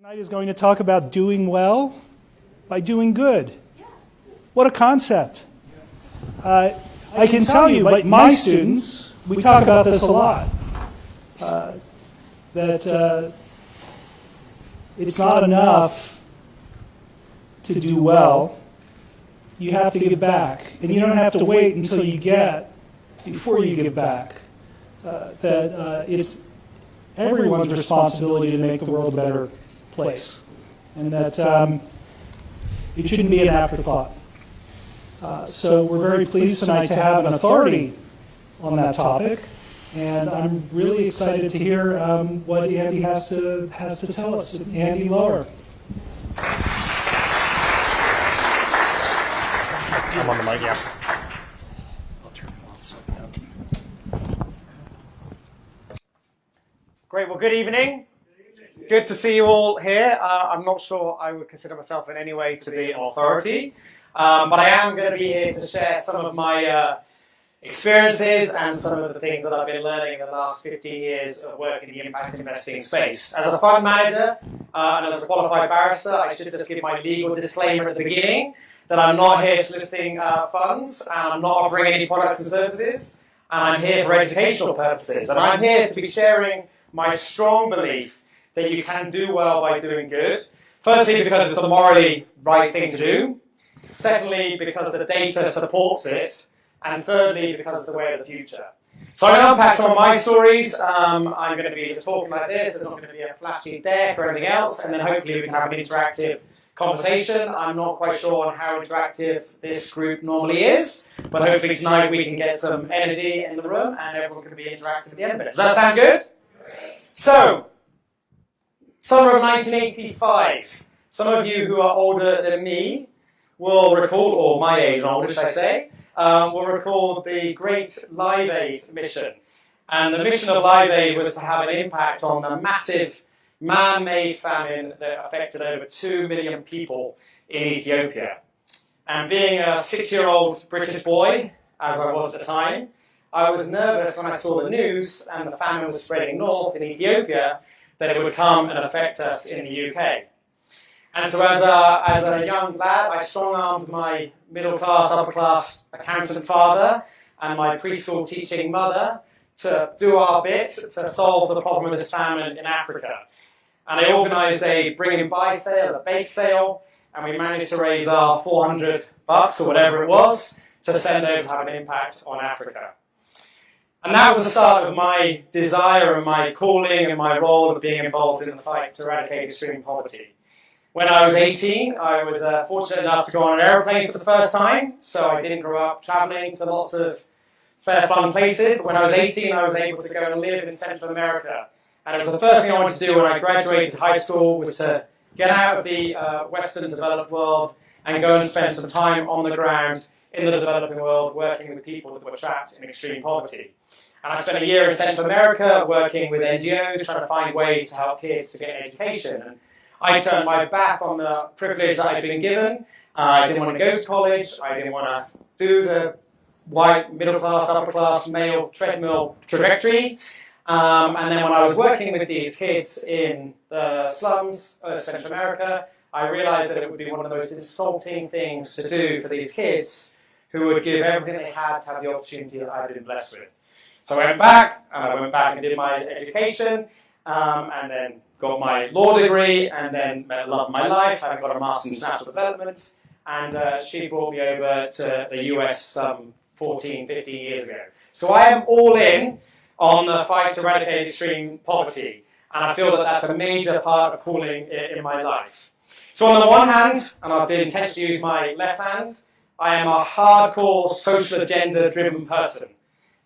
Tonight is going to talk about doing well by doing good. What a concept. I can tell you, like my students, we talk about this a lot, that it's not enough to do well. You have to give back. And you don't have to wait until you get before you give back. That it's everyone's responsibility to make the world a better place. And that it shouldn't be an afterthought. So we're very pleased tonight to have an authority on that topic. And I'm really excited to hear what Andy has to tell us. Andy Lower. I'm on the mic, yeah. I'll turn it off. Great, well, good evening. Good to see you all here. I'm not sure I would consider myself in any way to be an authority, but I am going to be here to share some of my experiences and some of the things that I've been learning in the last 15 years of work in the impact investing space. As a fund manager and as a qualified barrister, I should just give my legal disclaimer at the beginning that I'm not here soliciting funds, and I'm not offering any products and services, and I'm here for educational purposes. And I'm here to be sharing my strong belief that you can do well by doing good. Firstly, because it's the morally right thing to do. Secondly, because the data supports it. And thirdly, because it's the way of the future. So I'm going to unpack some of my stories. I'm going to be just talking like this. There's not going to be a flashy deck or anything else. And then hopefully we can have an interactive conversation. I'm not quite sure on how interactive this group normally is. But hopefully tonight we can get some energy in the room and everyone can be interactive at the end of it. Does that sound good? So, summer of 1985. Some of you who are older than me will recall, or my age and older, should I say, will recall the Great Live Aid mission. And the mission of Live Aid was to have an impact on the massive man-made famine that affected over 2 million people in Ethiopia. And being a 6-year-old British boy, as I was at the time, I was nervous when I saw the news and the famine was spreading north in Ethiopia that it would come and affect us in the UK. And so as a young lad, I strong-armed my middle-class, upper-class accountant father and my preschool teaching mother to do our bit to solve the problem of this famine in Africa. And I organised a bring-and-buy sale, a bake sale, and we managed to raise our $400 or whatever it was to send over to have an impact on Africa. And that was the start of my desire and my calling and my role of being involved in the fight to eradicate extreme poverty. When I was 18, I was fortunate enough to go on an aeroplane for the first time, so I didn't grow up travelling to lots of fair, fun places. But when I was 18, I was able to go and live in Central America. And it was the first thing I wanted to do when I graduated high school was to get out of the Western developed world and go and spend some time on the ground in the developing world working with people that were trapped in extreme poverty. And I spent a year in Central America working with NGOs, trying to find ways to help kids to get an education. And I turned my back on the privilege that I'd been given. I didn't want to go to college. I didn't want to do the white, middle-class, upper-class, male treadmill trajectory. And then when I was working with these kids in the slums of Central America, I realized that it would be one of the most insulting things to do for these kids who would give everything they had to have the opportunity that I'd been blessed with. So I went back and did my education, and then got my law degree, and then met the love of my life. I got a Master's in International Development, and she brought me over to the US some 14, 15 years ago. So I am all in on the fight to eradicate extreme poverty, and I feel that that's a major part of calling in my life. So on the one hand, and I've intentionally used my left hand, I am a hardcore social agenda-driven person.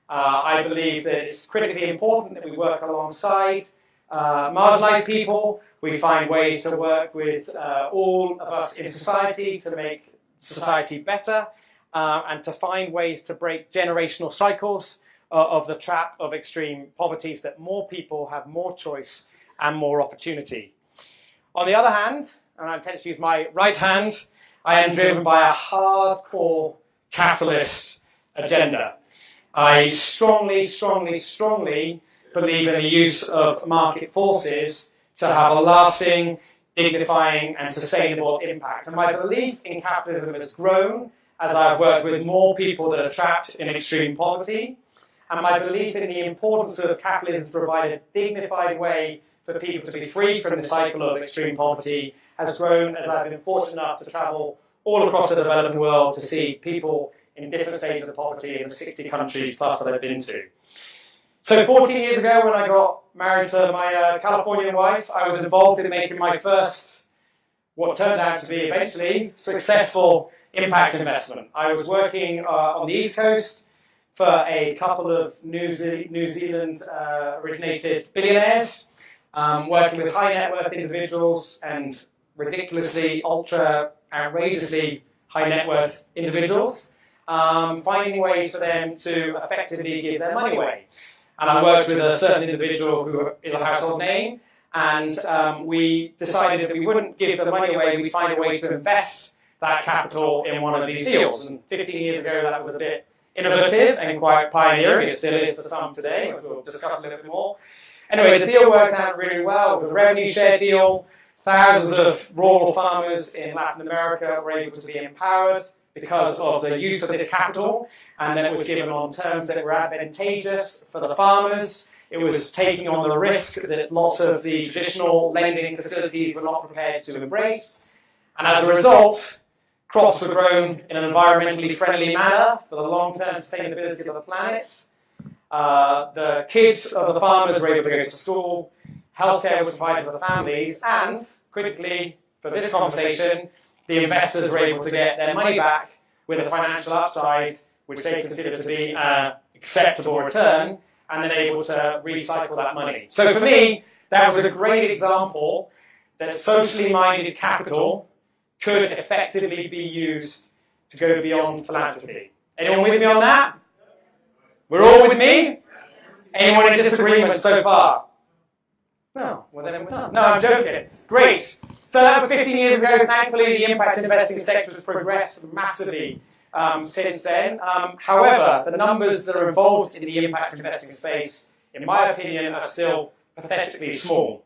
I believe that it's critically important that we work alongside marginalised people. We find ways to work with all of us in society to make society better and to find ways to break generational cycles of the trap of extreme poverty so that more people have more choice and more opportunity. On the other hand, and I intend to use my right hand, I am driven by a hardcore capitalist agenda. I strongly believe in the use of market forces to have a lasting dignifying and sustainable impact. And my belief in capitalism has grown as I've worked with more people that are trapped in extreme poverty. And my belief in the importance of capitalism to provide a dignified way for people to be free from the cycle of extreme poverty has grown as I've been fortunate enough to travel all across the developing world to see people in different stages of poverty in the 60 countries plus that I've been to. So 14 years ago when I got married to my Californian wife, I was involved in making my first, what turned out to be eventually, successful impact investment. I was working on the East Coast for a couple of New Zealand originated billionaires, working with high net worth individuals and ridiculously, outrageously high net worth individuals, finding ways for them to effectively give their money away. And I worked with a certain individual who is a household name, and we decided that we wouldn't give the money away, we'd find a way to invest that capital in one of these deals. And 15 years ago that was a bit innovative and quite pioneering. It still is for some today, as we'll discuss a little bit more. Anyway, the deal worked out really well. It was a revenue share deal. Thousands of rural farmers in Latin America were able to be empowered because of the use of this capital, and then it was given on terms that were advantageous for the farmers. It was taking on the risk that lots of the traditional lending facilities were not prepared to embrace. And as a result, crops were grown in an environmentally friendly manner for the long-term sustainability of the planet. The kids of the farmers were able to go to school. Healthcare was provided for the families. And, critically, for this conversation, the investors were able to get their money back with a financial upside, which they considered to be an acceptable return, and then able to recycle that money. So for me, that was a great example that socially minded capital could effectively be used to go beyond philanthropy. Anyone with me on that? We're all with me? Anyone in disagreement so far? No, well then we're done. No, I'm joking. Great. So that was 15 years ago. Thankfully, the impact investing sector has progressed massively since then. However, the numbers that are involved in the impact investing space, in my opinion, are still pathetically small.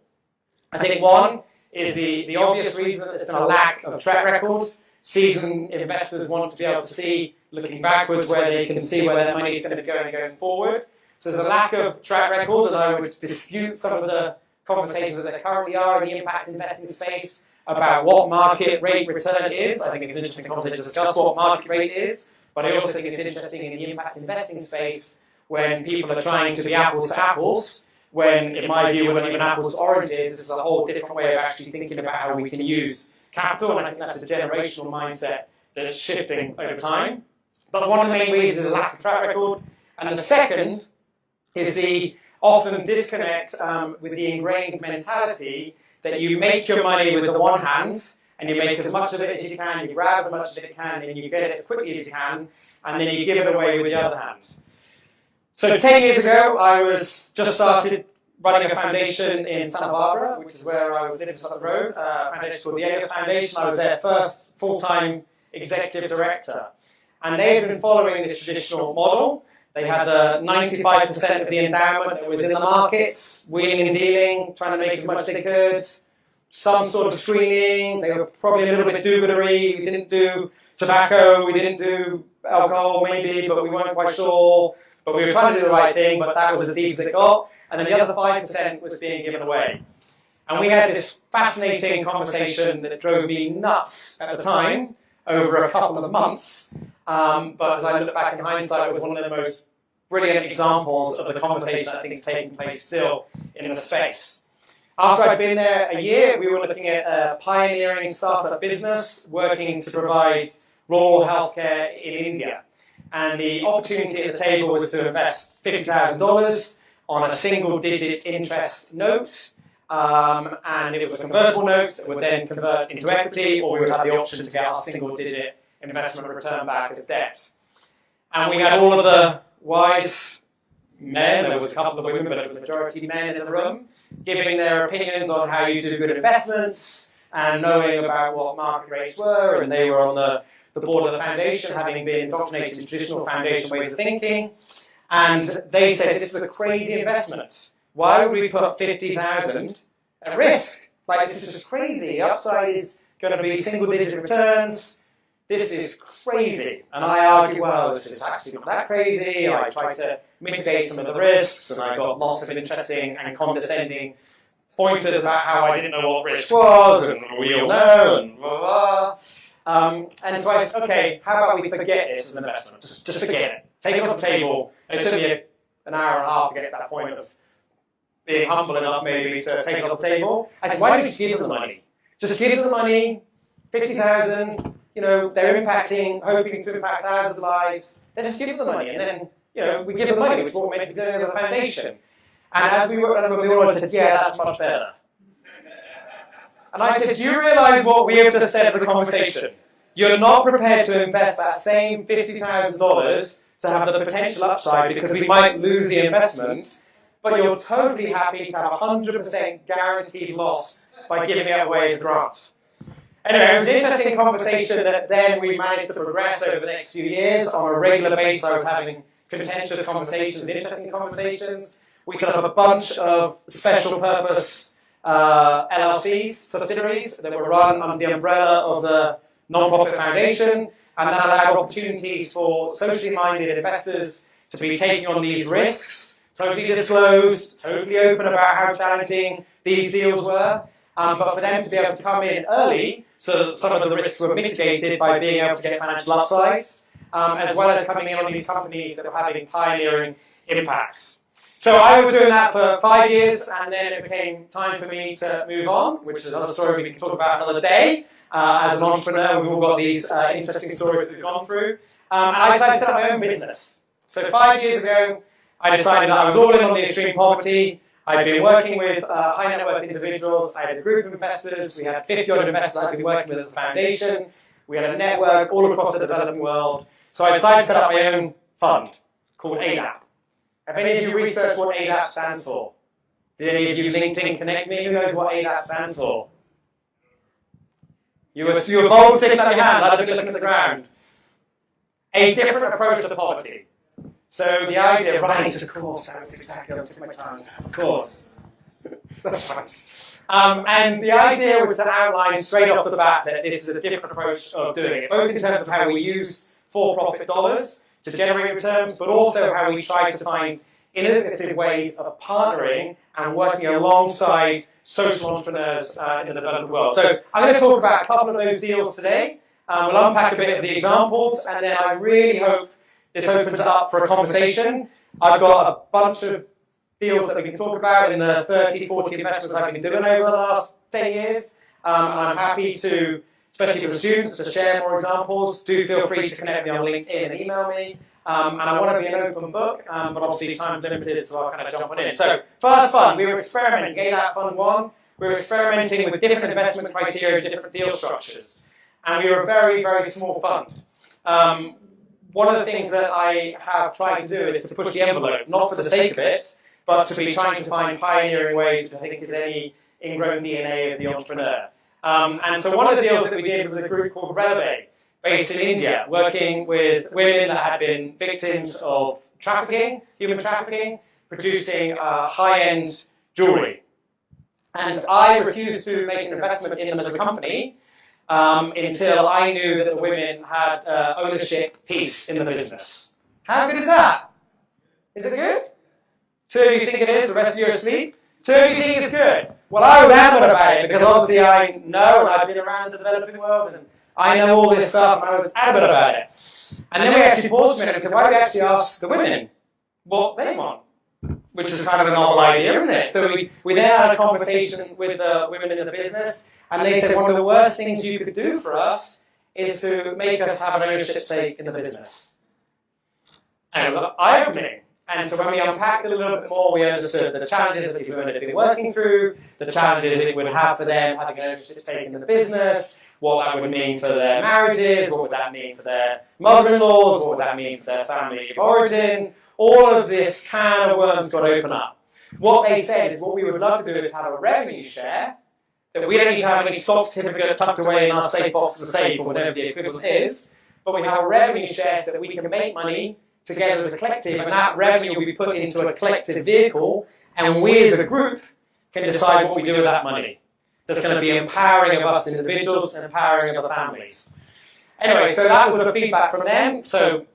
I think one is the obvious reason that there's been a lack of track record. Seasoned investors want to be able to see, looking backwards, where they can see where their money is going to be going forward. So there's a lack of track record, and I would dispute some of the conversations that there currently are in the impact investing space about what market rate return is. I think it's an interesting conversation to discuss what market rate is, but I also think it's interesting in the impact investing space when people are trying to be apples to apples, when, in my view, we're not even apples to oranges. This is a whole different way of actually thinking about how we can use capital, and I think that's a generational mindset that's shifting over time. But one of the main reasons is a lack of track record, and the second is the often disconnect with the ingrained mentality that you make your money with the one hand, and you make as much of it as you can, you grab as much of it as you can, and you get it as quickly as you can, and then you give it away with the other hand. So 10 years ago, I was just started running a foundation in Santa Barbara, which is where I was living just up the road, a foundation called the ADAP Foundation. I was their first full-time executive director. And they had been following this traditional model. They had the 95% of the endowment that was in the markets, wheeling and dealing, trying to make as much as they could, some sort of screening. They were probably a little bit do-goodery. We didn't do tobacco, we didn't do alcohol maybe, but we weren't quite sure. But we were trying to do the right thing, but that was as deep as it got. And then the other 5% was being given away. And we had this fascinating conversation that drove me nuts at the time, over a couple of months. But as I look back in hindsight, it was one of the most brilliant examples of the conversation that I think is taking place still in the space. After I'd been there a year, we were looking at a pioneering startup business working to provide rural healthcare in India. And the opportunity at the table was to invest $50,000 on a single-digit interest note. And it was a convertible note that would then convert into equity, or we would have the option to get our single-digit investment return back as debt. And we had all of the wise men, there was a couple of women, but it was majority men in the room, giving their opinions on how you do good investments and knowing about what market rates were, and they were on the board of the foundation, having been indoctrinated in traditional foundation ways of thinking. And they said, this is a crazy investment. Why would we put $50,000 at risk? Like, this is just crazy. The upside is going to be single-digit returns. This is crazy. And I argue, well, this is actually not that crazy. I tried to mitigate some of the risks, and I got lots of interesting and condescending pointers about how I didn't know what risk was, and we all know, and blah, blah, blah. And so I said, okay, how about we forget this as an investment? Just forget it. Take it off the table. And it took me an hour and a half to get to that point of being humble enough maybe to take it off the table. I said, why don't we just give them the money? Just give them the money, 50,000, you know, they're impacting, hoping to impact thousands of lives. Let's just give them the money, and then, you know, we give them the money, which is what we're meant to be doing as a foundation. And as we were over, we all said, yeah, that's much better. And I said, do you realize what we have just said as a conversation? You're not prepared to invest that same $50,000 to have the potential upside because we might lose the investment, but you're totally happy to have 100% guaranteed loss by giving it away as a grant. Anyway, it was an interesting conversation that then we managed to progress over the next few years. On a regular basis, I was having contentious conversations, interesting conversations. We set up a bunch of special purpose LLCs, subsidiaries, that were run under the umbrella of the non-profit foundation, and that allowed opportunities for socially minded investors to be taking on these risks, totally disclosed, totally open about how challenging these deals were, but for them to be able to come in early so that some of the risks were mitigated by being able to get financial upsides, as well as coming in on these companies that were having pioneering impacts. So I was doing that for 5 years, and then it became time for me to move on, which is another story we can talk about another day. As an entrepreneur, we've all got these interesting stories that we've gone through. And I decided to set up my own business. So 5 years ago, I decided that I was all in on the extreme poverty. I'd been working with high net worth individuals. I had a group of investors. We had 50 odd investors I'd been working with at the foundation. We had a network all across the developing world. So I decided to set up my own fund called ADAP. Have any of you researched what ADAP stands for? Did any of you LinkedIn connect me? Who knows what ADAP stands for? You were bold sticking up your hand, I'd have been looking at the ground. A different approach to poverty. So the idea, right, of course, that was exactly on the tip of my tongue. Of course. That's right. And the idea was to outline straight off the bat that this is a different approach of doing it, both in terms of how we use for-profit dollars to generate returns, but also how we try to find innovative ways of partnering and working alongside social entrepreneurs in the developing world. So I'm going to talk about a couple of those deals today. We'll unpack a bit of the examples, and then I really hope this opens up for a conversation. I've got a bunch of deals that we can talk about in the 30, 40 investments I've been doing over the last 10 years. And I'm happy to, especially for the students, to share more examples. Do feel free to connect me on LinkedIn and email me. And I want to be an open book, but obviously time's limited, so I'll kind of jump on in. So first fund, we were experimenting, ADAP Fund 1. We were experimenting with different investment criteria, different deal structures. And we were a very, very small fund. One of the things that I have tried to do is to push the envelope, not for the sake of it, but to be trying to find pioneering ways, which I think is any ingrown DNA of the entrepreneur. And so one of the deals that we did was a group called Releve, based in India, working with women that had been victims of trafficking, human trafficking, producing high-end jewelry. And I refused to make an investment in them as a company until I knew that the women had ownership piece in the business. How good is that? Is it good? Two of you think it is, the rest of you are asleep? Two of you think it's good? Well, I was adamant about it because obviously I know and I've been around the developing world and I know all this stuff and I was adamant about it. And then we actually paused a minute and said, why don't we actually ask the women what they want? Which is kind of a novel idea, isn't it? So we then had a conversation with the women in the business, and they said one of the worst things you could do for us is to make us have an ownership stake in the business. And it was eye-opening. And so when we unpacked it a little bit more, we understood the challenges that these women had been working through, the challenges it would have for them having an ownership stake in the business, what that would mean for their marriages, what would that mean for their mother-in-laws, what would that mean for their family of origin. All of this can of worms got to open up. What they said is what we would love to do is have a revenue share, that we don't need to have any stock certificate tucked away in our safe box of the safe or whatever the equivalent is, but we have a revenue share so that we can make money together as a collective, and that revenue will be put into a collective vehicle, and we as a group can decide what we do with that money. that's going to be empowering of us individuals and empowering of the families. Anyway, so that was the feedback from them. So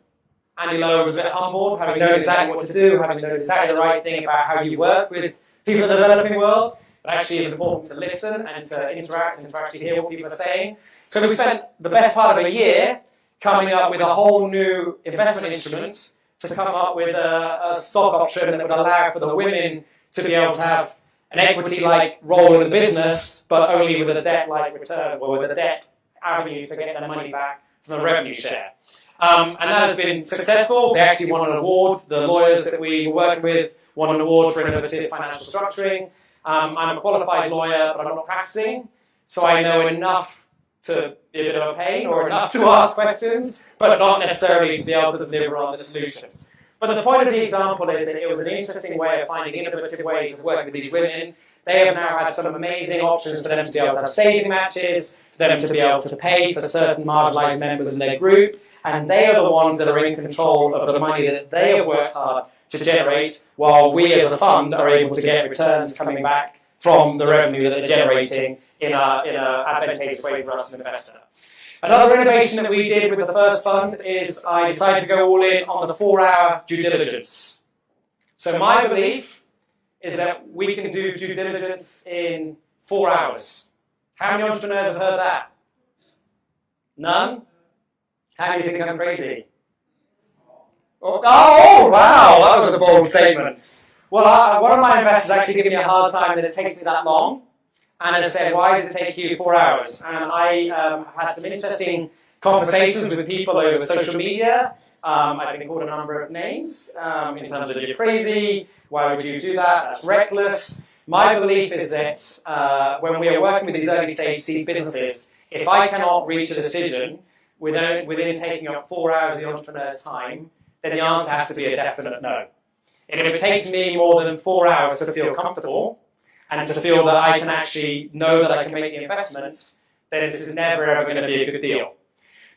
Andy Lowe was a bit humbled, having known exactly what to do, having known exactly the right thing about how you work with people in the developing world. But actually, it's important to listen and to interact and to actually hear what people are saying. So we spent the best part of a year coming up with a whole new investment instrument to come up with a stock option that would allow for the women to be able to have an equity-like role in the business, but only with a debt-like return, or with a debt avenue to get their money back from the revenue share. And that has been successful. They actually won an award. The lawyers that we were working with won an award for innovative financial structuring. I'm a qualified lawyer, but I'm not practicing, so I know enough to be a bit of a pain, or enough to ask questions, but not necessarily to be able to deliver on the solutions. But the point of the example is that it was an interesting way of finding innovative ways of working with these women. They have now had some amazing options for them to be able to have saving matches, for them to be able to pay for certain marginalised members in their group, and they are the ones that are in control of the money that they have worked hard to generate, while we as a fund are able to get returns coming back from the revenue that they're generating in an advantageous way for us as an investor. Another innovation that we did with the first fund is I decided to go all in on the 4-hour due diligence. So my belief is that we can do due diligence in 4 hours. How many entrepreneurs have heard that? None? How do you think I'm crazy? Oh, wow, that was a bold statement. Well, one of my investors actually gave me a hard time that it takes me that long, and has said, why does it take you 4 hours? And I had some interesting conversations with people over social media. I've been called a number of names in terms of you're crazy, why would you do that, that's reckless. My belief is that when we are working with these early stage seed businesses, if I cannot reach a decision within taking up 4 hours of the entrepreneur's time, then the answer has to be a definite no. And if it takes me more than 4 hours to feel comfortable and to feel that I can actually know that I can make the investments, then this is never ever going to be a good deal.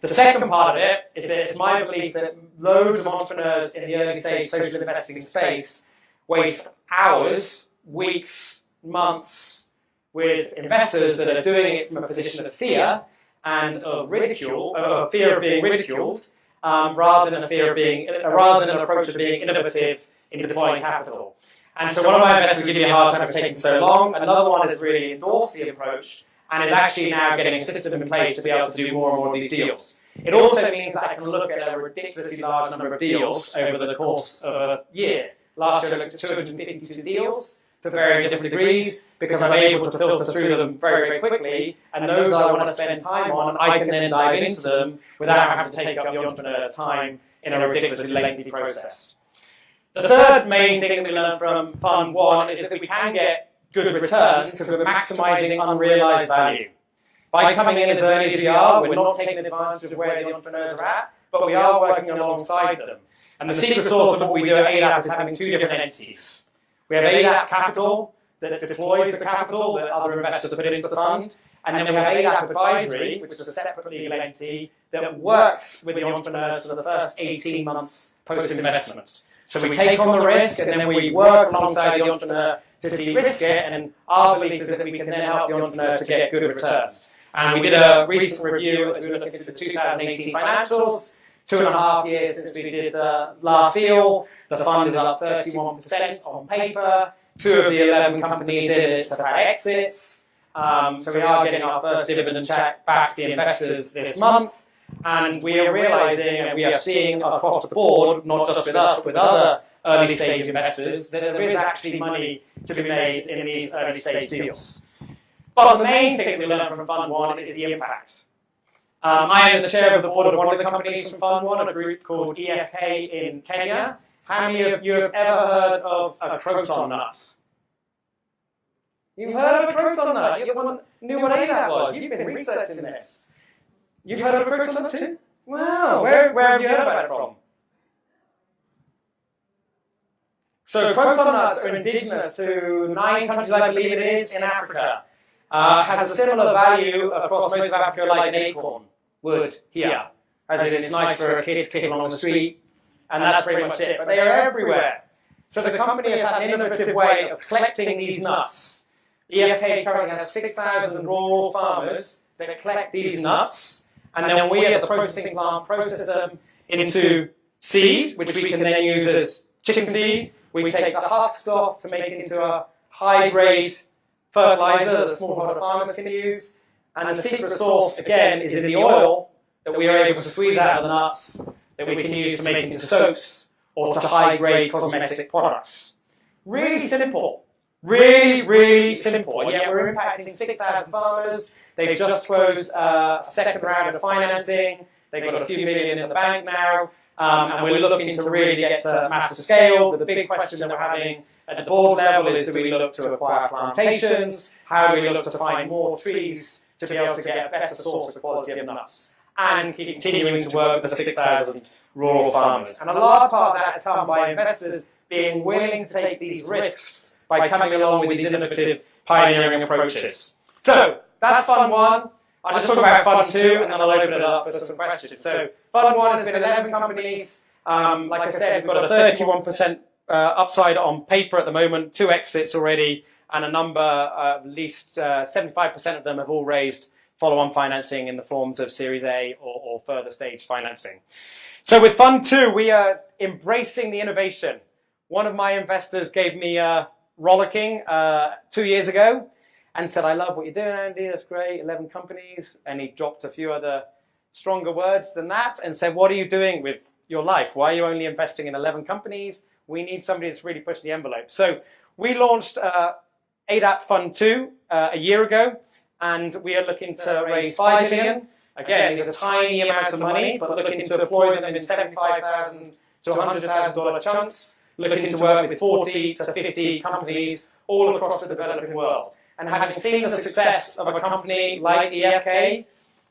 The second part of it is that it's my belief that loads of entrepreneurs in the early stage social investing space waste hours, weeks, months with investors that are doing it from a position of fear and of ridicule, of fear of being ridiculed, rather than an approach of being innovative in deploying capital. And so one of my investors gave me a hard time for taking so long. Another one has really endorsed the approach and is actually now getting a system in place to be able to do more and more of these deals. It also means that I can look at a ridiculously large number of deals over the course of a year. Last year I looked at 252 deals to varying different degrees because I'm able to filter through them very, very quickly, and those that I want to spend time on, I can then dive into them without having to take up the entrepreneur's time in a ridiculously lengthy process. The third main thing that we learned from Fund 1 is that we can get good returns because we're maximising unrealised value. By coming in as early as we are, we're not taking advantage of where the entrepreneurs are at, but we are working alongside them. And the secret sauce of what we do at ADAP is having 2 different entities. We have ADAP Capital that deploys the capital that other investors put into the fund, and then we have ADAP Advisory, which is a separate legal entity that works with the entrepreneurs for the first 18 months post-investment. So we take on the risk, and then we work alongside the entrepreneur to de-risk it, and our belief is that we can then help the entrepreneur to get good returns. And we did a recent review as we were looking through the 2018 financials, 2.5 years since we did the last deal. The fund is up 31% on paper. 2 of the 11 companies in it have had exits. So we are getting our first dividend check back to the investors this month. And we are realising, and we are seeing across the board, not just with us, but with other early stage investors, that there is actually money to be made in these early stage deals. But the main thing we learned from Fund 1 is the impact. I am the chair of the board of one of the companies from Fund 1, a group called EFK in Kenya. How many of you have ever heard of a croton nut? You've heard of a croton nut? You knew what ADAP was. You've been researching this. You've heard of a croton nut too? Wow, where have you heard about it from? So croton nuts are indigenous to 9 countries, I believe it is, in Africa. Has a similar value across most of Africa like an acorn would here. As in, it's nice for a kid to kick along the street, and that's pretty much it. But they are everywhere. So the company has had an innovative way of collecting these nuts, EFK currently has 6,000 rural farmers that collect these nuts, and then we at the processing plant process them into seed, which we can then use as chicken feed. We take the husks off to make it into a high-grade fertilizer that smallholder farmers can use. And the secret sauce, again, is in the oil that we are able to squeeze out of the nuts that we can use to make into soaps or to high-grade cosmetic products. Really simple. Really, really simple. And yet we're impacting 6,000 farmers. They've just closed a second round of financing. They've got a few million in the bank now. And we're looking to really get to massive scale. The big question that we're having at the board level is, do we look to acquire plantations? How do we look to find more trees to be able to get a better source of quality of nuts? And continuing to work with the 6,000 rural farmers. And a large part of that has come by investors being willing to take these risks by coming along with these innovative, pioneering approaches. So, that's Fund 1. I'll just talk about Fund 2, and then I'll open it up for some questions. So, Fund 1 has been 11 companies. Like I said, we've got a 31% upside on paper at the moment, 2 exits already, and a number, at least 75% of them have all raised follow-on financing in the forms of Series A or further stage financing. So with Fund 2, we are embracing the innovation. One of my investors gave me a rollicking 2 years ago and said, I love what you're doing, Andy, that's great, 11 companies. And he dropped a few other stronger words than that and said, what are you doing with your life? Why are you only investing in 11 companies? We need somebody that's really pushing the envelope. So we launched ADAP Fund 2 a year ago, and we are looking to raise 5 million. Again, these are tiny amounts of money, but looking to deploy them in $75,000 to $100,000 chunks, looking to work with 40 to 50 companies all across the developing world. And having seen the success of a company like EFK,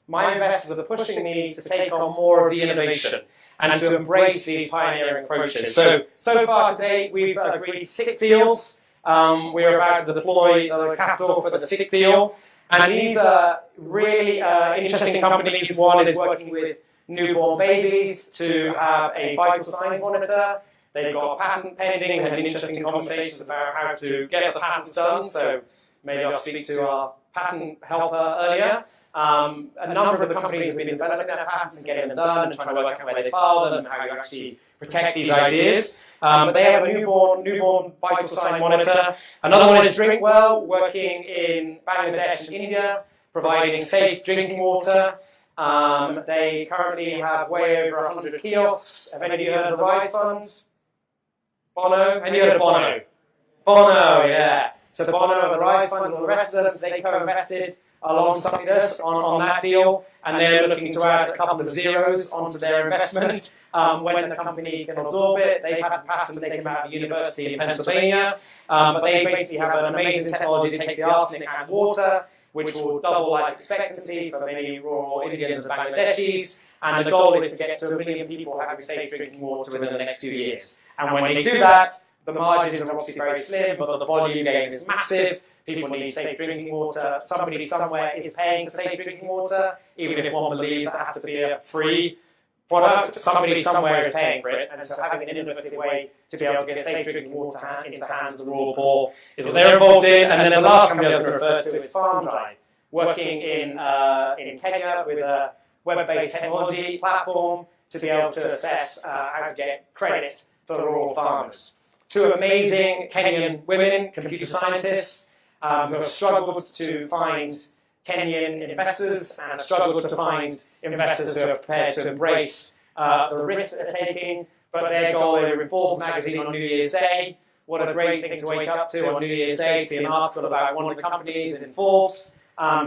my investors are pushing me to take on more of the innovation and to embrace these pioneering approaches. So far today, we've agreed 6 deals. We're about to deploy the capital for the 6th deal. And these are really interesting companies. One is working with newborn babies to have a vital signs monitor. They've got a patent pending and had interesting conversations about how to get the patents done. So maybe I'll speak to our patent helper earlier. A number of the companies have been developing their patents and getting them done and trying to work out where they file them and how you actually protect these ideas. But they have a newborn vital sign monitor. Another one is Drinkwell, working in Bangladesh and India, providing safe drinking water. They currently have way over 100 kiosks. Have any of you heard of the Rise Fund? Bono? Have you heard of Bono? Bono, yeah. So Bono and the Rise Fund and all the rest of them, they co-invested alongside us on that deal, and they're looking to add a couple of zeros onto their investment when the company can absorb it. They've had a patent they came out of a university in Pennsylvania, but they basically have an amazing technology that takes the arsenic out of water, which will double life expectancy for many rural Indians and Bangladeshis, and the goal is to get to 1 million people having safe drinking water within the next 2 years. And when they do that, the margins are obviously very slim, but the volume gain is massive. People need safe drinking water. Somebody somewhere is paying for safe drinking water, even if one believes that has to be a free product. Somebody somewhere is paying for it, and so having an innovative way to be able to get safe drinking water into the hands of the rural poor is what they're involved in. And then the last company I was going to refer to is Farm Drive, working in Kenya with a web-based technology platform to be able to assess how to get credit for rural farmers. 2 amazing Kenyan women, computer scientists, who have struggled to find Kenyan investors and have struggled to find investors who are prepared to embrace the risks that they're taking. But their goal, they were in Forbes magazine on New Year's Day. What a great thing to wake up to on New Year's Day, see an article about one of the companies in Forbes,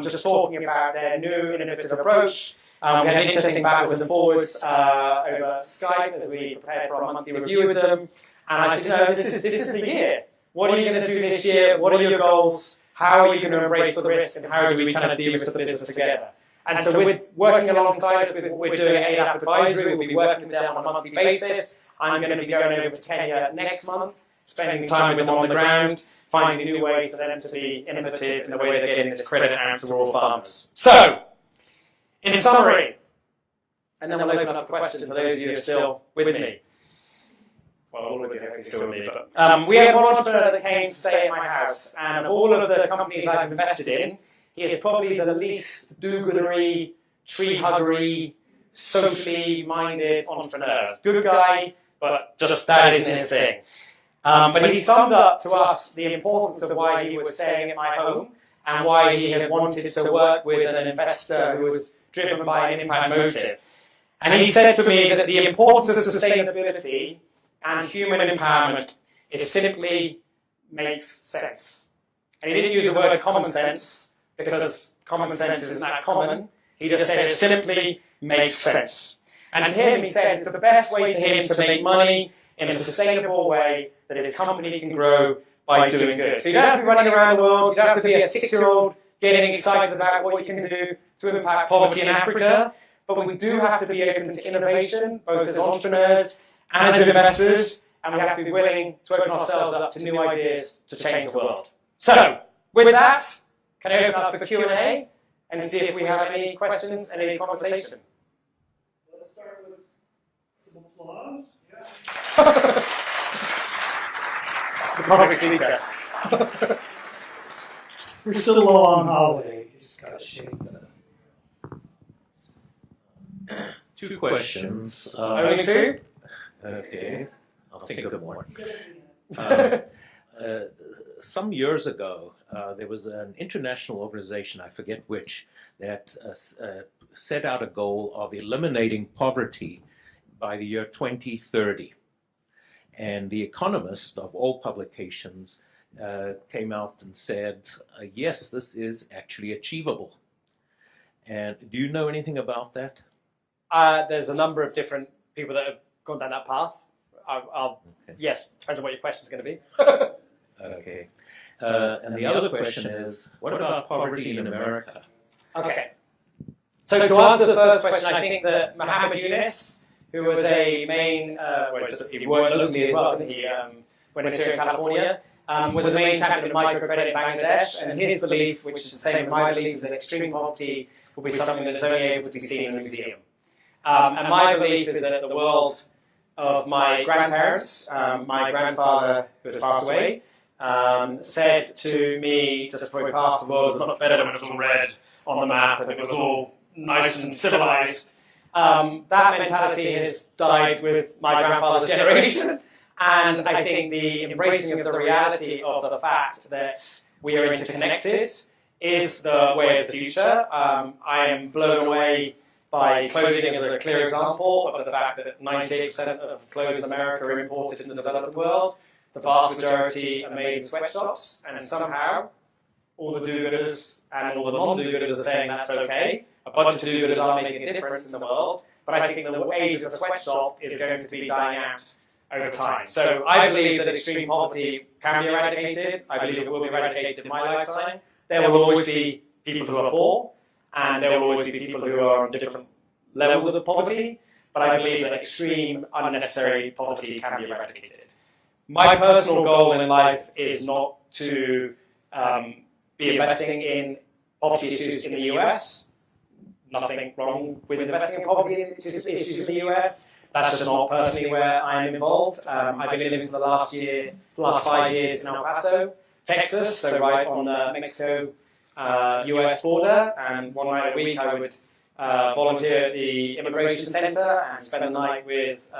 just talking about their new innovative approach. We had interesting backwards and forwards over Skype as we prepared for our monthly review with them. And I said, no, this is the year. What are you going to do this year? What are your goals? How are you going to embrace the risk? And how do we kind of de-risk the business together? And so with working alongside us with what we're doing at ADAP Advisory, we'll be working with them on a monthly basis. I'm going to be going over to Kenya next month, spending time with them on the ground, finding new ways for them to be innovative in the way they're getting this credit out to rural farmers. So, in summary, and then we'll open up for questions for those of you who are still with me. well, all of you hopefully still with me, but we had one entrepreneur that came to stay at my house, and of all of the companies I've invested in, he is probably the least do-goodery, tree-huggery, socially minded entrepreneur. Good guy, but just that isn't his thing. But he summed up to us the importance of why he was staying at my home and why he had wanted to work with an investor who was driven by an impact motive. And he said to me that the importance of sustainability and human empowerment is simply makes sense. And he didn't use the word common sense because common sense isn't that common. He just said it simply makes sense. And to him, he said it's the best way for him to make money in a sustainable way that his company can grow by doing good. So you don't have to be running around the world. You don't have to be a 6-year-old getting excited about what you can do to impact poverty in Africa. But we do have to be open to innovation, both as entrepreneurs and as investors, and we have to be willing to open ourselves up to new ideas to change the world. So, with that, can I open up for Q&A and see if we have any questions and any conversation? Let's start with some applause. Yeah. The public speaker. We're still a long holiday. Just got to shake that. Two questions. Only two? Okay, I'll think of more. Some years ago, there was an international organization, I forget which, that set out a goal of eliminating poverty by the year 2030. And The Economist, of all publications, came out and said, yes, this is actually achievable. And do you know anything about that? There's a number of different people that have gone down that path. Okay. Yes, depends on what your question is going to be. Okay. And the other question is, what about poverty in America? Okay. So to answer the first question, I think that Muhammad Yunus, who was a main, he worked locally as well, didn't he, when he was here in California, was a main champion of microcredit in Bangladesh, and his belief, which is the same as my belief, is that extreme poverty will be something that's only able to be seen in a museum. And my belief is that the world of my grandparents, my grandfather, who has passed away, said to me just before he passed, the world was much better when it was all red on the map and it was all nice and civilized. That mentality has died with my grandfather's generation, and I think the embracing of the reality of the fact that we are interconnected is the way of the future. I am blown away by clothing as a clear example of the fact that 98% of clothes in America are imported in the developed world. The vast majority are made in sweatshops, and somehow all the do-gooders and all the non-do-gooders are saying that's okay. A bunch of do-gooders are making a difference in the world, but I think the age of the sweatshop is going to be dying out over time. So I believe that extreme poverty can be eradicated. I believe it will be eradicated in my lifetime. There will always be people who are poor, and there will always be people who are on different levels of poverty, but I believe that extreme, unnecessary poverty can be eradicated. My personal goal in life is not to be investing in poverty issues in the US. Nothing wrong with investing in poverty issues in the US. That's just not personally where I'm involved. I've been living for the last 5 years in El Paso, Texas, so right on the Mexico-US border, and one night a week I would volunteer at the Immigration Center and spend the night with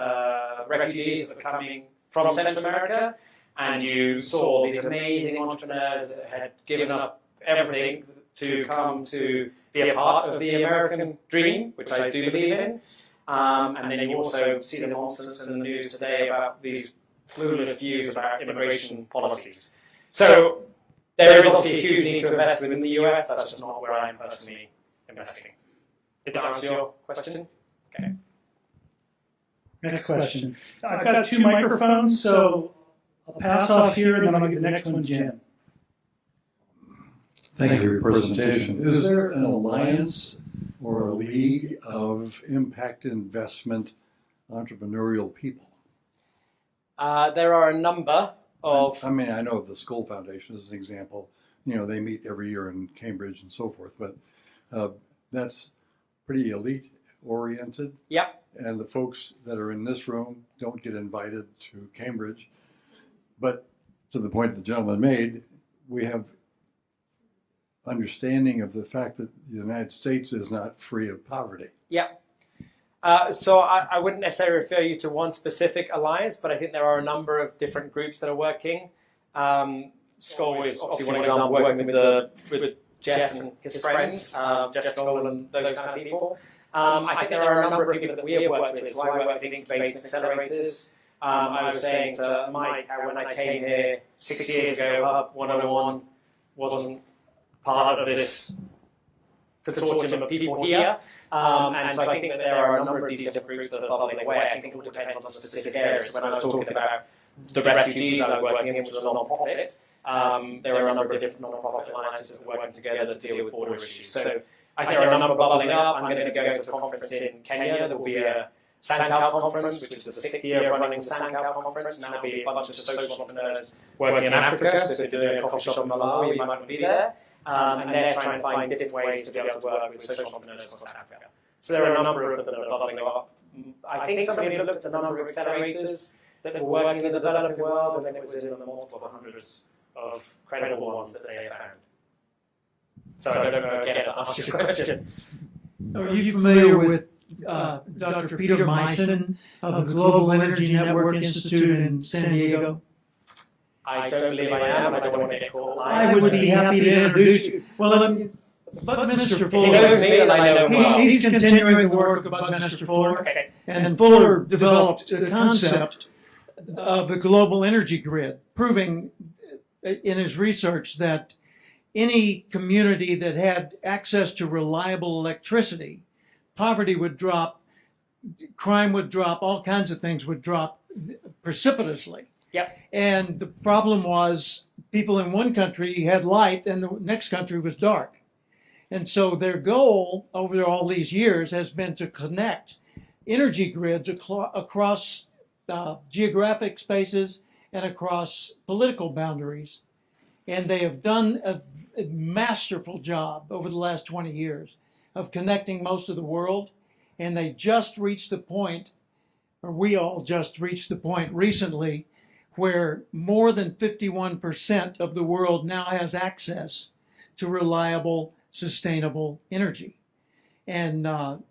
refugees that are coming from Central America, and you saw these amazing entrepreneurs that had given up everything to come to be a part of the American dream, which I do believe in. And then you also see the nonsense in the news today about these clueless views about immigration policies. So there is obviously a huge need to invest within the US. That's just not where I'm personally investing. Did that answer your question? Okay. Next question. I've got 2 microphones, so I'll pass off here, and then I'll give the next one to Jim. Thank you for your presentation. Is there an alliance or a league of impact investment entrepreneurial people? There are a number of... I mean, I know of the School Foundation as an example. You know, they meet every year in Cambridge and so forth, but that's pretty elite oriented. Yep. And the folks that are in this room don't get invited to Cambridge. But to the point the gentleman made, we have understanding of the fact that the United States is not free of poverty. Yep. So I wouldn't necessarily refer you to one specific alliance, but I think there are a number of different groups that are working. Skoll is obviously one example, working with Jeff and his friends, Jeff Skoll and those kind of people. I think there are a number of people that we have worked with. So I work with incubators and accelerators. I was saying to Mike how when I came here 6 years ago, Hub 101 wasn't part of this consortium of people here. And so I think that there are a number of these different groups that are bubbling away. I think it all depends on the specific areas. When I was talking about the refugees I was working in, which was a non-profit, there are a number of different non-profit alliances that are working together to deal with border issues. So I think there are a number bubbling up. I'm going to go to a conference in Kenya. There will be a SANCAL conference, which is the 6th year of running the SANCAL conference, and there'll be a bunch of social entrepreneurs working in Africa. So if you're doing a coffee shop in Malawi, you might want to be there. And they're trying to find different ways to be able to work with social entrepreneurs across Africa. So there are a number of them that are bubbling up. I think somebody looked at the number of accelerators that were working in the developing world, and it was in the multiple hundreds of credible ones that they have found. So I don't know, again, if that answers your question. Are you familiar with Dr. Peter Meissen of the Global Energy Network Institute in San Diego? I don't believe I am, and I don't want to get caught lying. I would be happy to introduce you. Well, Buckminster Fuller. He knows me, and I know him well. He's continuing the work of Buckminster Fuller, Okay. and Fuller developed the concept of the global energy grid, proving in his research that any community that had access to reliable electricity, poverty would drop, crime would drop, all kinds of things would drop precipitously. Yep. And the problem was people in one country had light and the next country was dark. And so their goal over all these years has been to connect energy grids across geographic spaces and across political boundaries. And they have done a masterful job over the last 20 years of connecting most of the world. And they just reached the point, or we all just reached the point recently, where more than 51% of the world now has access to reliable, sustainable energy. And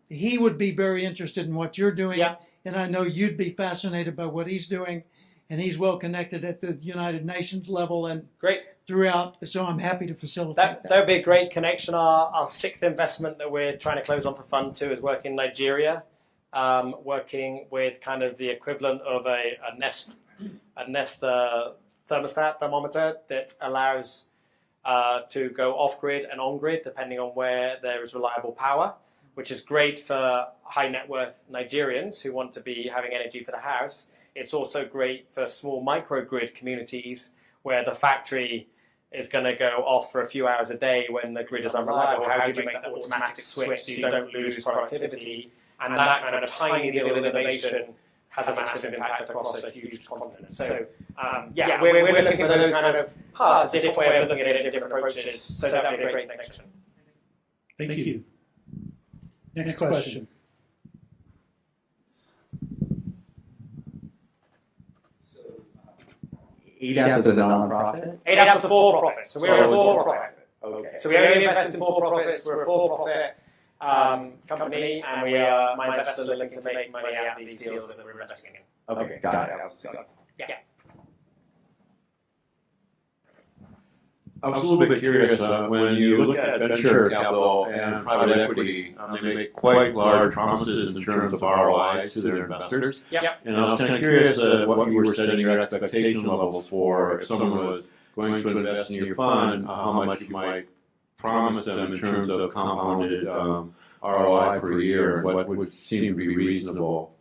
he would be very interested in what you're doing. Yeah. And I know you'd be fascinated by what he's doing. And he's well connected at the United Nations level and Great. throughout. So I'm happy to facilitate That would be a great connection. Our sixth investment that we're trying to close on for Fund 2 is working in Nigeria, working with kind of the equivalent of a Nest thermostat thermometer that allows to go off-grid and on-grid depending on where there is reliable power, which is great for high net worth Nigerians who want to be having energy for the house. It's also great for small microgrid communities where the factory is going to go off for a few hours a day when the grid is unreliable. How do you make that automatic switch so you don't lose productivity? And that kind of tiny little innovation has a massive impact across a huge continent. So, we're looking for those kind of it's a different way of looking at it, different approaches. So that would be a great connection. Thank you. Next question. ADAP is a non-profit? ADAP is a for-profit, so we're a for-profit. Okay. So we only invest in for-profits, we're a for-profit company, and my investors are looking to make money out of these deals that we're investing in. Okay, got it. Yeah. I was a little bit curious, when you look at venture capital and private equity, they make quite large promises in terms of ROIs to their investors. Yep. And I was kind of curious what you were setting your expectation levels for if someone was going to invest in your fund, how much you might promise them in terms of compounded ROI per year, what would seem to be reasonable?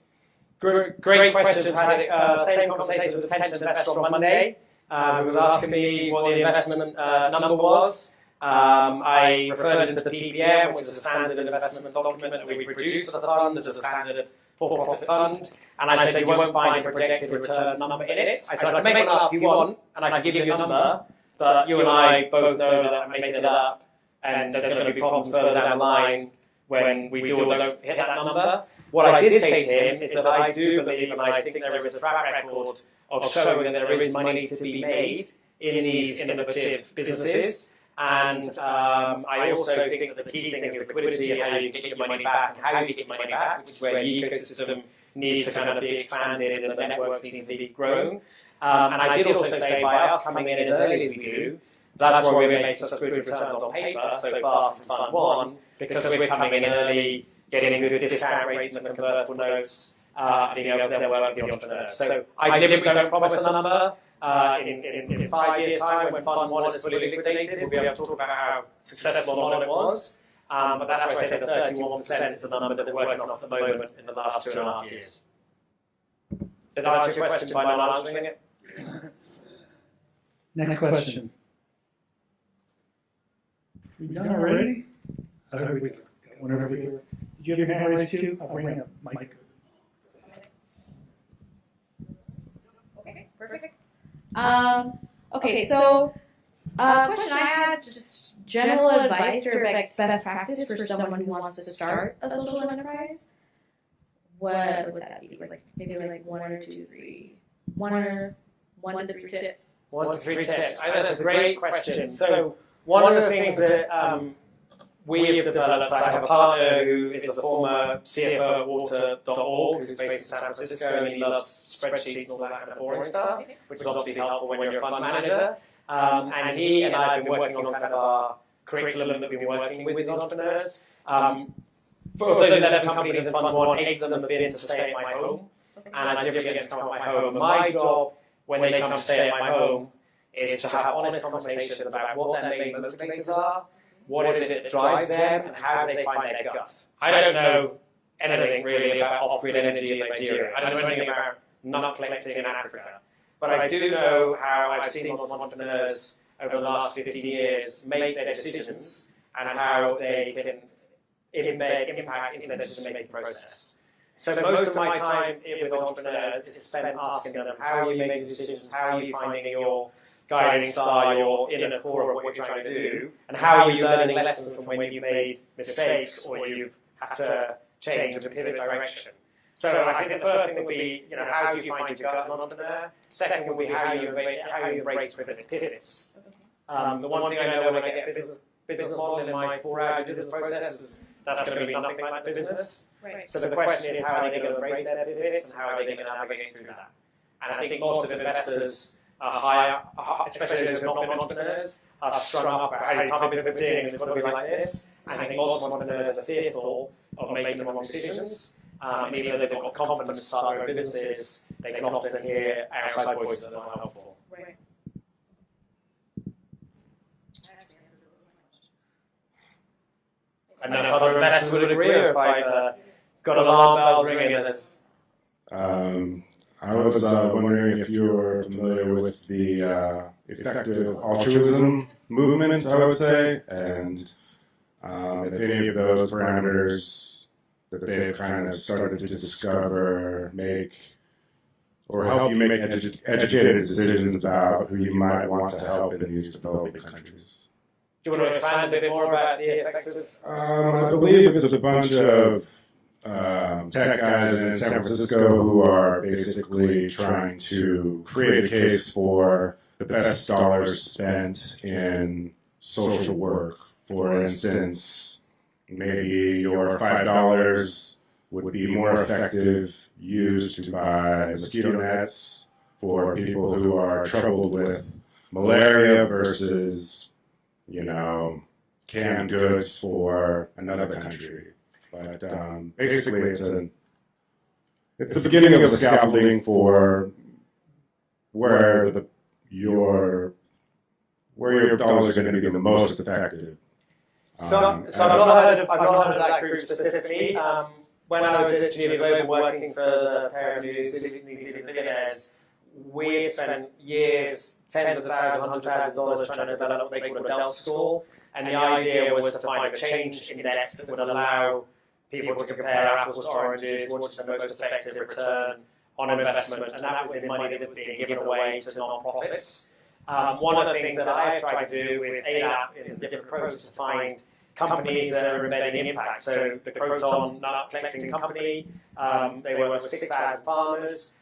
Great questions. I had same conversation with a potential investor on Monday. Who was asking me what the investment number was. I referred him to the PPM, which is a standard investment document that we produce for the fund as a standard for-profit fund. And I said, you won't find a projected return number in it. I said, I can make one up if you want, and I can give you a number, but you and I both know that I'm making it up, and there's going to be problems further down the line when we do or don't hit that number. What I did say to him is that I do believe, and I think there is a track record of showing that there is money to be made in these innovative businesses. And I also think that the key thing is liquidity and how you get your money back and how you get your money back, which is where the ecosystem needs to kind of be expanded and the networks need to be grown. And I did also say by us coming in as early as we do, that's why we made such good returns on paper so far from Fund 1, because we're coming in early, getting good discount rates in the convertible notes, being able to then work with the entrepreneurs. So I deliberately don't promise a number. In 5 years' time, when Fund 1 is fully liquidated, we'll be able to talk about how successful or not it was. But that's why I say that 31% is the number that we're working off at the moment in the last 2.5 years. Did I answer your question by not answering it? Next question. We done already? Whenever we do. Did you have your hand raised too? I'll bring up Mike. Okay, perfect. Okay, so question I had, just general advice or best practice for someone who wants to start a social enterprise. What would that be? Like maybe like one to three tips. 1 to 3 tips. I think that's a great question. So one of the things that we have developed, I have a partner who is the former CFO at water.org, who's based in San Francisco, and he loves spreadsheets and all that kind of boring stuff, which is obviously helpful when you're a fund manager. And he and I have been working on kind of our curriculum that we've been working with these entrepreneurs. For those 11 companies in Fund 1, 8 of them have been to stay at my home, and I deliberately get to come at my home. My job, when they come to stay at my home, is to have honest conversations about what their main motivators are, what is it that drives them, and how do they find their gut. I don't know anything really about off-grid energy in Nigeria. I don't know anything about nut collecting in Africa. But I do know how I've seen lots of entrepreneurs over the last 15 years make their decisions and how they can embed impact into their decision-making process. So most of my time with entrepreneurs is spent asking them, how are you making decisions, how are you finding your guiding star, your inner core of what you're trying to do, and how are you learning lessons from when you made mistakes or you've had to change and pivot direction. So I think the first thing would be, how do you find your gut as an entrepreneur? Second would be how you embrace pivots. The one thing I know when I get a business model in my 4-hour business process is that's going to be nothing like the business. Right. So the question is, how are they going to embrace their pivots and how are they going to navigate through that? And I think most of investors especially those who have not been entrepreneurs, are strung up about how you can't be pivoting and it's got to be like this. And I think most entrepreneurs are fearful of making the wrong decisions. And even though they've got confidence to start their own businesses, they can often hear outside voices that are not helpful. Right. I don't know if other investors would agree or if I've got alarm bells ringing in this. I was wondering if you were familiar with the effective altruism movement, I would say, and if any of those parameters that they've kind of started to discover or help you make educated decisions about who you might want to help in these developing countries. Do you want to expand a bit more about the effective? I believe it's a bunch of tech guys in San Francisco who are basically trying to create a case for the best dollars spent in social work. For instance, maybe your $5 would be more effective used to buy mosquito nets for people who are troubled with malaria versus, canned goods for another country. But basically, it's the beginning of the scaffolding for where your dollars are going to be the most effective. So I've not heard of that group specifically. When I was at Geneva Global working for the pair of New Zealand billionaires, we spent years, tens of thousands, hundreds of thousands of dollars trying to develop what they call a Delta score. And the idea was to find a change index that would allow people to compare apples to oranges, what is the most effective return on investment, and that was the money that was being given away to non-profits. One of the things that I tried to do with ADAP in different approaches to find companies that are embedding impact. So the Croton nut collecting company, they work with 6,000 farmers.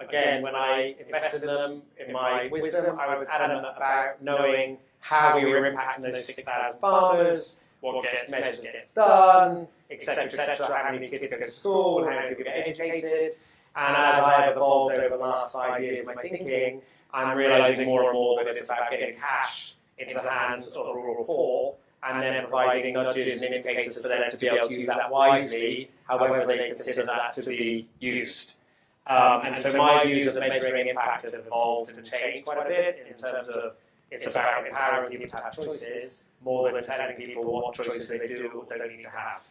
Again, when I invested in them, in my wisdom, I was adamant about knowing how we were impacting those 6,000 farmers, what gets done, etc., how many kids go to school, how many people get educated. And as I have evolved over the last 5 years in my thinking, I'm realizing more and more that it's about getting cash into the hands of the rural poor and then providing nudges and indicators for them to be able to use that wisely, however they consider that to be used. And so my views of measuring impact have evolved and changed quite a bit in terms of it's about empowering people to have choices more than telling people what choices they do or don't need to have.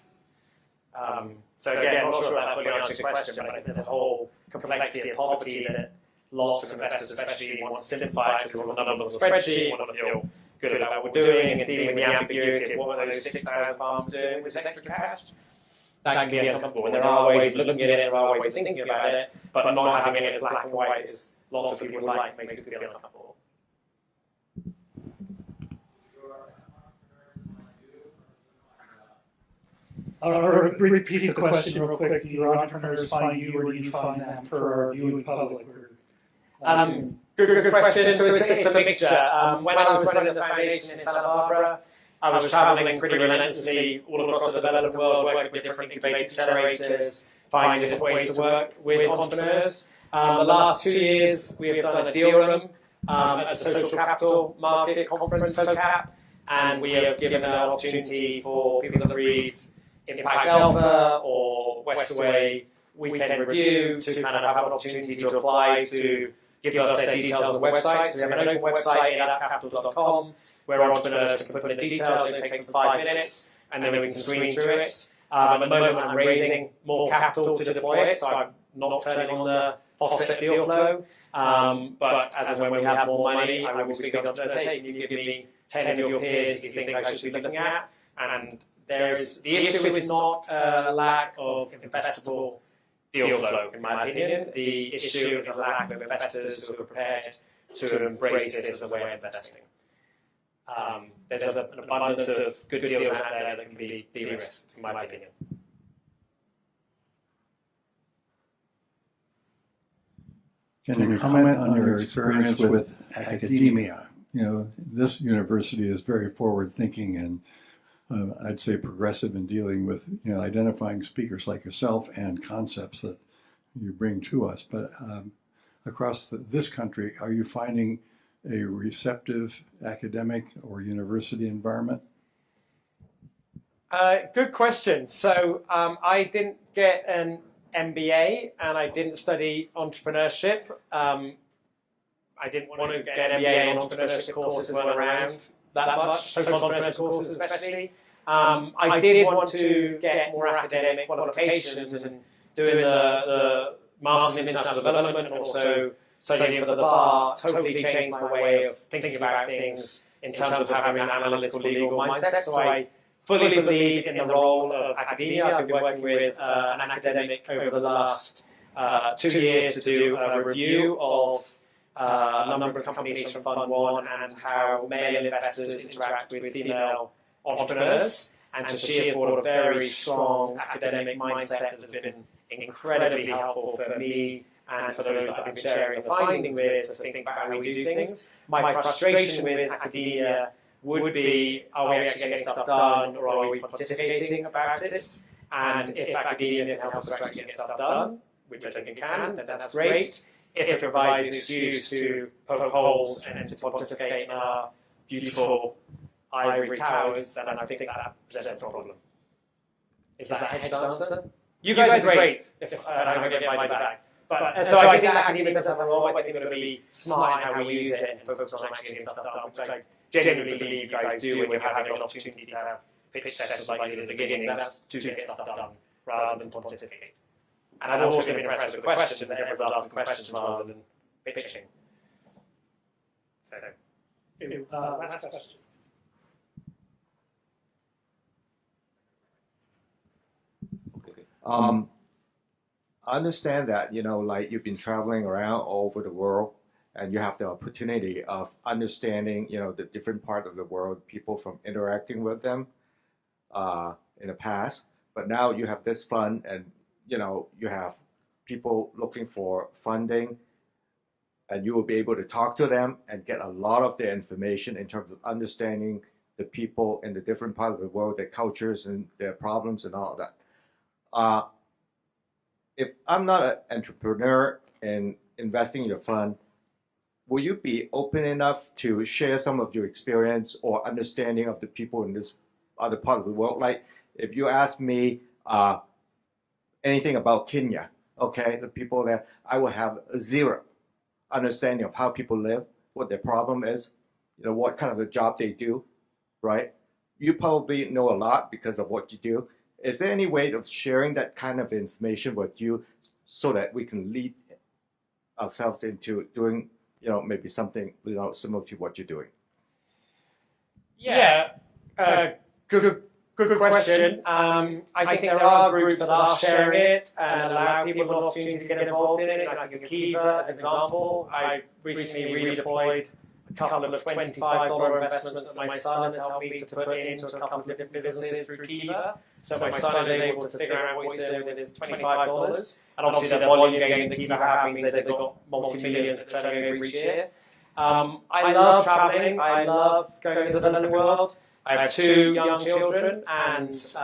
So again, I'm not sure if that fully answers your question, but I think there's a whole complexity of poverty that lots of investors especially want to simplify because we want the numbers on the spreadsheet, want to feel good about what we're doing and dealing with the ambiguity of what are those 6,000 farmers doing with extra cash. That can be uncomfortable, and there are ways of looking at it, there are ways of thinking about it, but not having it as black and white as lots of people would like makes people feel uncomfortable. I'll repeat the question real quick. Do your entrepreneurs find you, or do you find them for our viewing public? Good question. So it's a mixture. When I was running the foundation in Santa Barbara, I was traveling pretty relentlessly all across the developed world, working with different incubator accelerators, finding different ways to work with entrepreneurs. The last 2 years, we have done a deal room at the Social Capital Market Conference, SOCAP, and we have given an opportunity for people to read Impact Alpha or Westaway Weekend Review to kind of have an opportunity to apply to give us their details on the website. So we have an open website, adapcapital.com, where entrepreneurs can put in the details. It takes them 5 minutes, and then we can screen through it. At the moment, I'm raising more capital to deploy it, so I'm not turning on the faucet deal flow. But as and when we have more money, I will speak to entrepreneurs, hey, can you give me 10 of your peers that you think I should be looking at? And the issue is not a lack of investable deal flow, in my opinion. The issue is a lack of investors who are prepared to embrace this as a way of investing. There's an abundance of good deals out there that can be de-risked, in my opinion. Can you comment on your experience with academia? You know, this university is very forward-thinking and I'd say progressive in dealing with, you know, identifying speakers like yourself and concepts that you bring to us. But across this country, are you finding a receptive academic or university environment? Good question. So I didn't get an MBA and I didn't study entrepreneurship. I didn't want to get an MBA. Entrepreneurship courses weren't around that much, social entrepreneurship courses especially. I did want to get more academic qualifications and doing the Masters in International Development and also studying for the bar totally changed my way of thinking about things in terms of having an analytical legal mindset. So I fully believe in the role of academia. I've been working with an academic over the last 2 years to do a review of a number of companies from Fund 1 and how male investors interact with female entrepreneurs. And so she has brought a very strong academic mindset that's been incredibly helpful for me and for those that I've been sharing the findings with to think about how we do things. My frustration with academia would be, are we actually getting stuff done or are we pontificating about it? And if academia can help us actually get stuff done, which I think it can, then that's great. If it provides an excuse to poke holes and to pontificate in our beautiful ivory towers, then I think that presents a problem. Is that a hedged answer? You guys are great, if I'm going to get invited back. But, so I think that academia does have a role. I think we're going to be smart in how we use it and focus on actually getting stuff done, which I genuinely believe you guys do when you're having an opportunity to have pitch sessions like you did at the beginning. That's to get stuff done rather than pontificate. And I've also been impressed with the questions, that everyone's asking questions rather than pitching. So, last question. I understand that, you know, like you've been traveling around all over the world and you have the opportunity of understanding, you know, the different part of the world, people from interacting with them. in the past. But now you have this fund, and you have people looking for funding, and you will be able to talk to them and get a lot of their information in terms of understanding the people in the different parts of the world, their cultures and their problems and all of that. If I'm not an entrepreneur in investing in your fund, will you be open enough to share some of your experience or understanding of the people in this other part of the world? Like if you ask me anything about Kenya, okay, the people there, I will have zero understanding of how people live, what their problem is, what kind of a job they do, right? You probably know a lot because of what you do. Is there any way of sharing that kind of information with you so that we can lead ourselves into doing, maybe something, similar to what you're doing? Yeah, good question. I think there are groups that are sharing it and allow people an opportunity to get involved in it. I think Kiva, as an example, I recently redeployed a couple of $25 investments that my son has helped me to put into a couple of different businesses through Kiva. So my son is able to figure out what he's doing with his $25. And obviously the volume gain that Kiva have means that they've got multi-millions that turn over each year. I love traveling. I love going to the developing world. I have 2 young children, and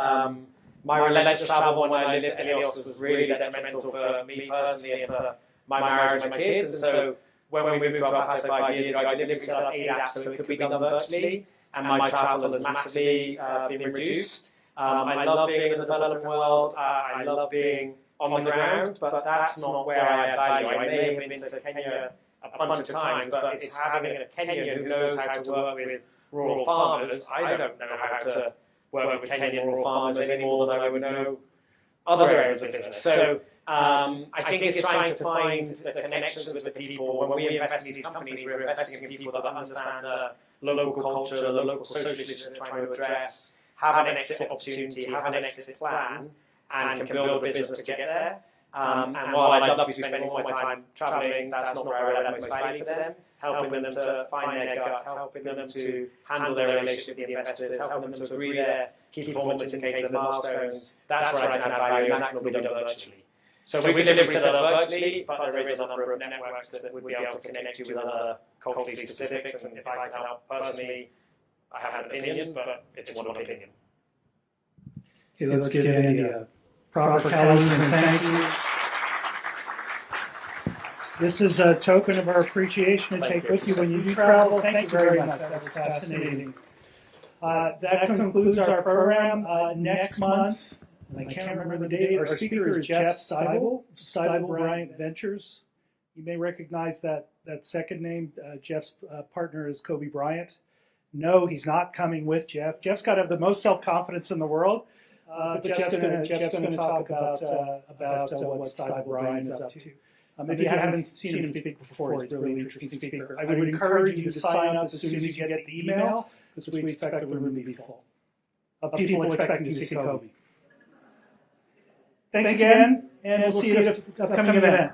my relentless travel when I lived in Elios was really detrimental for me personally and for my marriage and my kids. And so when we moved to El Paso 5 years ago, I deliberately set up ADAP so it could be done virtually, and my travel has massively been reduced. I love being in the developing world. I love being on the ground, but that's not where I add value. I may have been to Kenya a bunch of times, but it's having a Kenyan who knows how to work with rural farmers. I don't know how to work with Kenyan rural farmers any more than I would know other areas of business. So I think it's trying to find the connections with the people. When we invest in these companies, we're investing in people that understand the local culture, the local social issues that they're trying to address, have an exit opportunity, have an exit plan, and can build a business to get there. And while I'd love to be spending all my time traveling, that's not where I would add most value for them. Helping them to find their gut, helping them to handle their relationship with the investors, helping them to agree their key performance indicators and milestones. That's where I can add value, and that can be done virtually. So we deliberately set up virtually, but there is a number of networks that would be able to connect you with other culturally specifics, and if I can help personally, I have an opinion, but it's one opinion. Okay, let's give Andy a proper colleague and thank you. This is a token of our appreciation to take with you when you do travel. Thank you very much. That was fascinating. That concludes our program. Next month, and I can't remember the date, our speaker is Jeff Steibel Bryant Ventures. You may recognize that second name. Jeff's partner is Kobe Bryant. No, he's not coming with Jeff. Jeff's got to have the most self-confidence in the world. But Jeff's going to talk about what Steibel Bryant is up to. If you haven't seen him speak before, he's a really interesting speaker. I would encourage you to sign up as soon as you get the email, because we expect the room to be full of people expecting to see Kobe. Thanks again, and we'll see you at the upcoming event.